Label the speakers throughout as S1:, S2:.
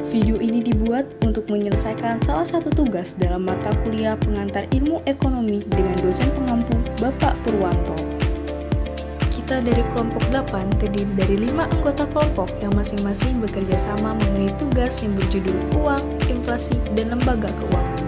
S1: Video ini dibuat untuk menyelesaikan salah satu tugas dalam mata kuliah pengantar ilmu ekonomi dengan dosen pengampu Bapak Purwanto. Kita dari kelompok 8 terdiri dari 5 anggota kelompok yang masing-masing bekerja sama memenuhi tugas yang berjudul uang, inflasi, dan lembaga keuangan.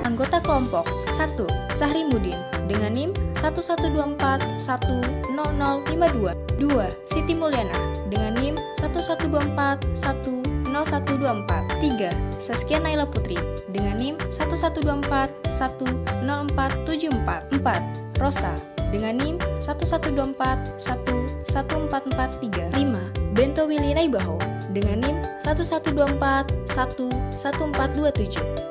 S1: Anggota kelompok 1. Sahrimudin dengan NIM 1124100052. 2. Siti Mulyana dengan NIM 1124100124. 3. Saskia Naila Putri dengan NIM 1124100474. 4. Rosa dengan NIM 1124111443. 5. Bento Willy Raibaho dengan NIM 1124111427.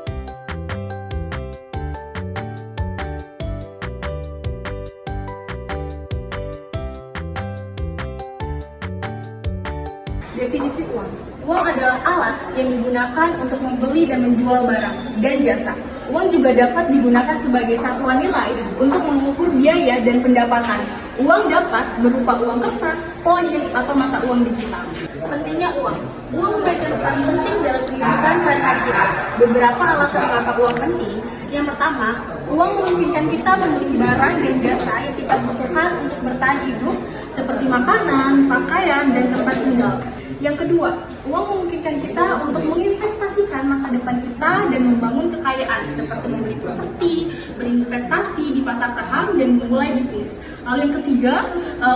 S2: Definisi uang. Uang adalah alat yang digunakan untuk membeli dan menjual barang dan jasa. Uang juga dapat digunakan sebagai satuan nilai untuk mengukur biaya dan pendapatan. Uang dapat berupa uang kertas, koin, atau mata uang digital. Pentingnya uang. Uang memiliki peran penting dalam kehidupan sehari-hari kita. Beberapa alasan mengapa uang penting. Yang pertama, uang memungkinkan kita membeli barang dan jasa yang kita butuhkan untuk bertahan hidup, seperti makanan, pakaian, dan tempat tinggal. Yang kedua, uang memungkinkan kita untuk menginvestasikan masa depan kita dan membangun kekayaan, seperti membeli properti, berinvestasi di pasar saham, dan memulai bisnis. Lalu yang ketiga,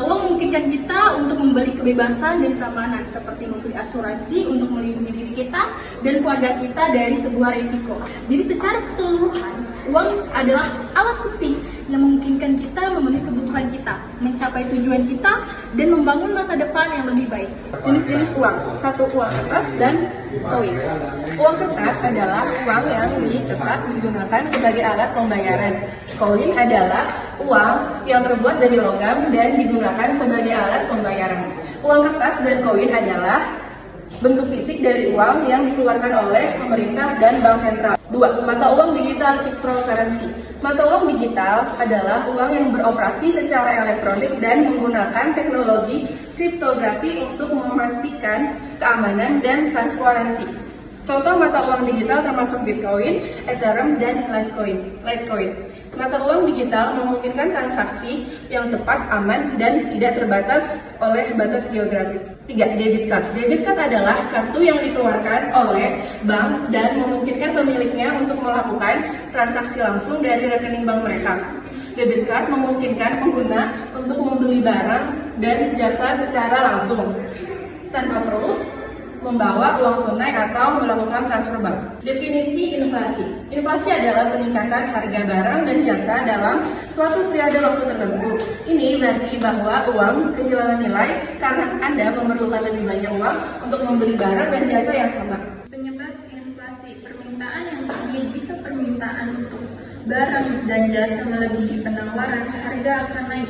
S2: uang memungkinkan kita untuk membeli kebebasan dan keamanan, seperti membeli asuransi untuk melindungi diri kita dan keluarga kita dari sebuah risiko. Jadi secara keseluruhan, uang adalah alat penting yang memungkinkan kita memenuhi kebutuhan kita, mencapai tujuan kita, dan membangun masa depan yang lebih baik. Jenis-jenis uang. 1. Uang kertas dan koin. Uang kertas adalah uang yang dicetak digunakan sebagai alat pembayaran. Koin adalah uang yang terbuat dari logam dan digunakan sebagai alat pembayaran. Uang kertas dan koin adalah bentuk fisik dari uang yang dikeluarkan oleh pemerintah dan bank sentral. 2. Mata uang digital cryptocurrency. Mata uang digital adalah uang yang beroperasi secara elektronik dan menggunakan teknologi kriptografi untuk memastikan keamanan dan transparansi. Contoh mata uang digital termasuk Bitcoin, Ethereum, dan Litecoin. Mata uang digital memungkinkan transaksi yang cepat, aman, dan tidak terbatas oleh batas geografis. 3. Debit card. Debit card adalah kartu yang dikeluarkan oleh bank dan memungkinkan pemiliknya untuk melakukan transaksi langsung dari rekening bank mereka. Debit card memungkinkan pengguna untuk membeli barang dan jasa secara langsung tanpa perlu membawa uang tunai atau melakukan transfer bank. Definisi inflasi. Inflasi adalah peningkatan harga barang dan jasa dalam suatu periode waktu tertentu. Ini berarti bahwa uang kehilangan nilai karena Anda memerlukan lebih banyak uang untuk membeli barang dan jasa yang sama.
S3: Penyebab inflasi. Permintaan yang tinggi. Jika permintaan untuk barang dan jasa melebihi penawaran, harga akan naik.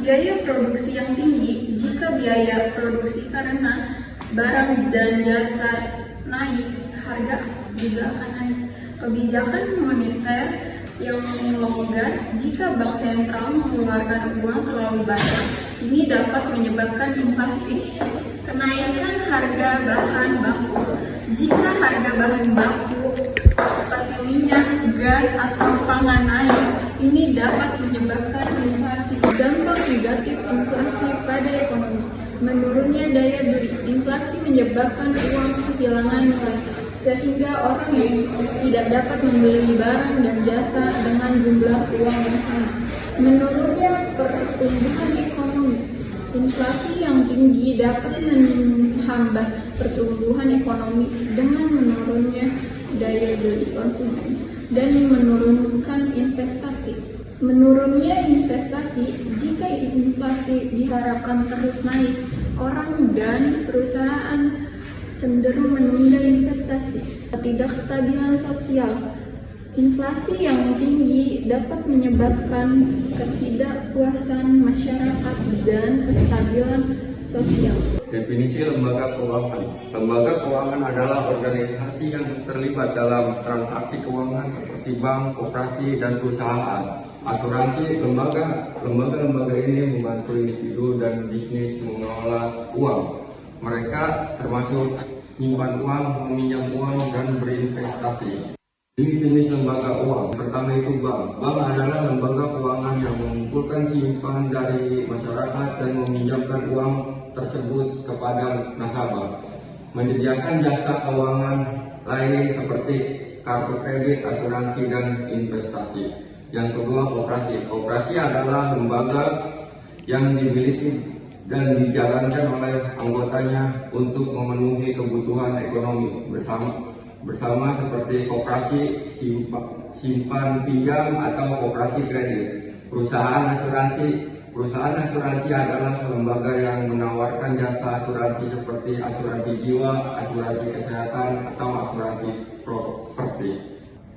S3: Biaya produksi yang tinggi. Jika biaya produksi karena barang dan jasa naik, harga juga akan naik. Kebijakan moneter yang longgar. Jika bank sentral mengeluarkan uang terlalu banyak, ini dapat menyebabkan inflasi. Kenaikan harga bahan baku. Jika harga bahan baku seperti minyak, gas, atau pangan naik, ini dapat menyebabkan inflasi. Dampak negatif inflasi pada ekonomi. Menurunnya daya beli. Inflasi menyebabkan uang kehilangan nilai, sehingga orang yang tidak dapat membeli barang dan jasa dengan jumlah uang yang sama. Menurunnya pertumbuhan ekonomi. Inflasi yang tinggi dapat menghambat pertumbuhan ekonomi dengan menurunnya daya beli konsumen dan menurunkan investasi. Menurunnya investasi. Jika inflasi diharapkan terus naik, orang dan perusahaan cenderung menunda investasi. Ketidakstabilan sosial. Inflasi yang tinggi dapat menyebabkan ketidakpuasan masyarakat dan kestabilan sosial.
S4: Definisi lembaga keuangan. Lembaga keuangan adalah organisasi yang terlibat dalam transaksi keuangan seperti bank, koperasi, dan perusahaan. Asuransi, lembaga ini membantu individu dan bisnis mengelola uang. Mereka termasuk menyimpan uang, meminjam uang, dan berinvestasi. Jenis-jenis lembaga uang. Pertama itu bank. Bank adalah lembaga keuangan yang mengumpulkan simpanan dari masyarakat dan meminjamkan uang tersebut kepada nasabah. Menyediakan jasa keuangan lain seperti kartu kredit, asuransi, dan investasi. Yang kedua, koperasi. Koperasi adalah lembaga yang dimiliki dan dijalankan oleh anggotanya untuk memenuhi kebutuhan ekonomi bersama seperti koperasi simpan pinjam atau koperasi kredit. Perusahaan asuransi adalah lembaga yang menawarkan jasa asuransi seperti asuransi jiwa, asuransi kesehatan, atau asuransi properti.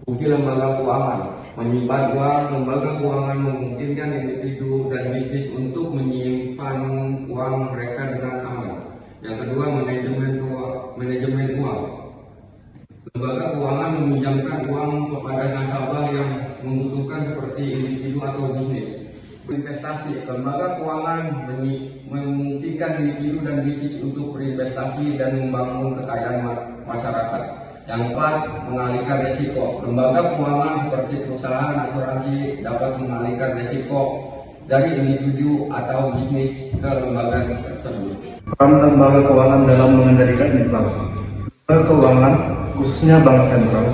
S4: Fungsi lembaga keuangan. Menyimpan uang. Lembaga keuangan memungkinkan individu dan bisnis untuk menyimpan uang mereka dengan aman. Yang kedua, manajemen uang. Lembaga keuangan meminjamkan uang kepada nasabah yang membutuhkan seperti individu atau bisnis. Investasi. Lembaga keuangan memungkinkan individu dan bisnis untuk berinvestasi dan membangun kekayaan masyarakat. Yang keempat, mengalihkan risiko. Lembaga keuangan seperti perusahaan asuransi dapat mengalihkan risiko dari individu atau bisnis ke lembaga tersebut.
S5: Peran lembaga keuangan dalam mengendalikan inflasi. Lembaga keuangan, khususnya bank sentral,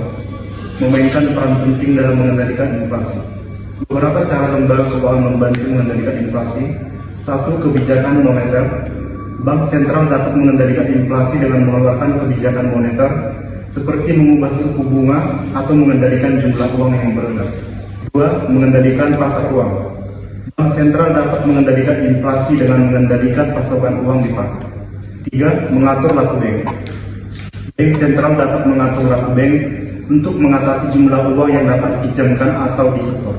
S5: memainkan peran penting dalam mengendalikan inflasi. Beberapa cara lembaga keuangan membantu mengendalikan inflasi. 1. Kebijakan moneter. Bank sentral dapat mengendalikan inflasi dengan mengeluarkan kebijakan moneter seperti mengubah suku bunga atau mengendalikan jumlah uang yang beredar. 2. Mengendalikan pasar uang. Bank sentral dapat mengendalikan inflasi dengan mengendalikan pasokan uang di pasar. 3. Mengatur laku bank. Bank sentral dapat mengatur laku bank untuk mengatasi jumlah uang yang dapat dipinjamkan atau disetor.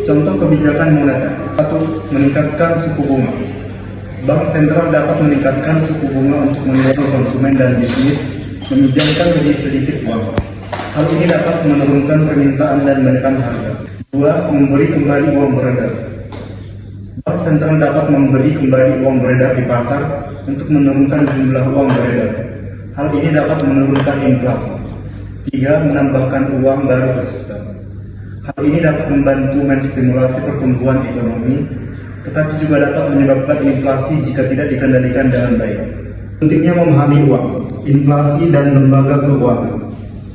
S5: Contoh kebijakan moneter. 1. Meningkatkan suku bunga. Bank sentral dapat meningkatkan suku bunga untuk mendorong konsumen dan bisnis meminjamkan lebih sedikit uang. Hal ini dapat menurunkan permintaan dan menekan harga. 2. Memberi kembali uang beredar. Bank sentral dapat memberi kembali uang beredar di pasar untuk menurunkan jumlah uang beredar. Hal ini dapat menurunkan inflasi. 3. Menambahkan uang baru ke sistem. Hal ini dapat membantu menstimulasi pertumbuhan ekonomi, tetapi juga dapat menyebabkan inflasi jika tidak dikendalikan dengan baik. Pentingnya memahami uang, inflasi, dan lembaga keuangan.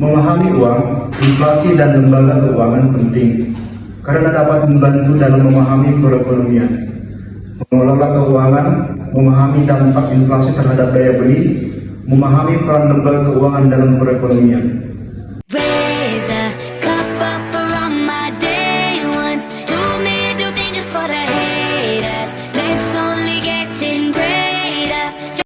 S5: Memahami uang, inflasi, dan lembaga keuangan penting karena dapat membantu dalam memahami perekonomian, mengelola keuangan, memahami dampak inflasi terhadap daya beli, memahami peran lembaga keuangan dalam perekonomian.
S6: Raise a cup up for all my day ones. 2 middle fingers for the haters. Let's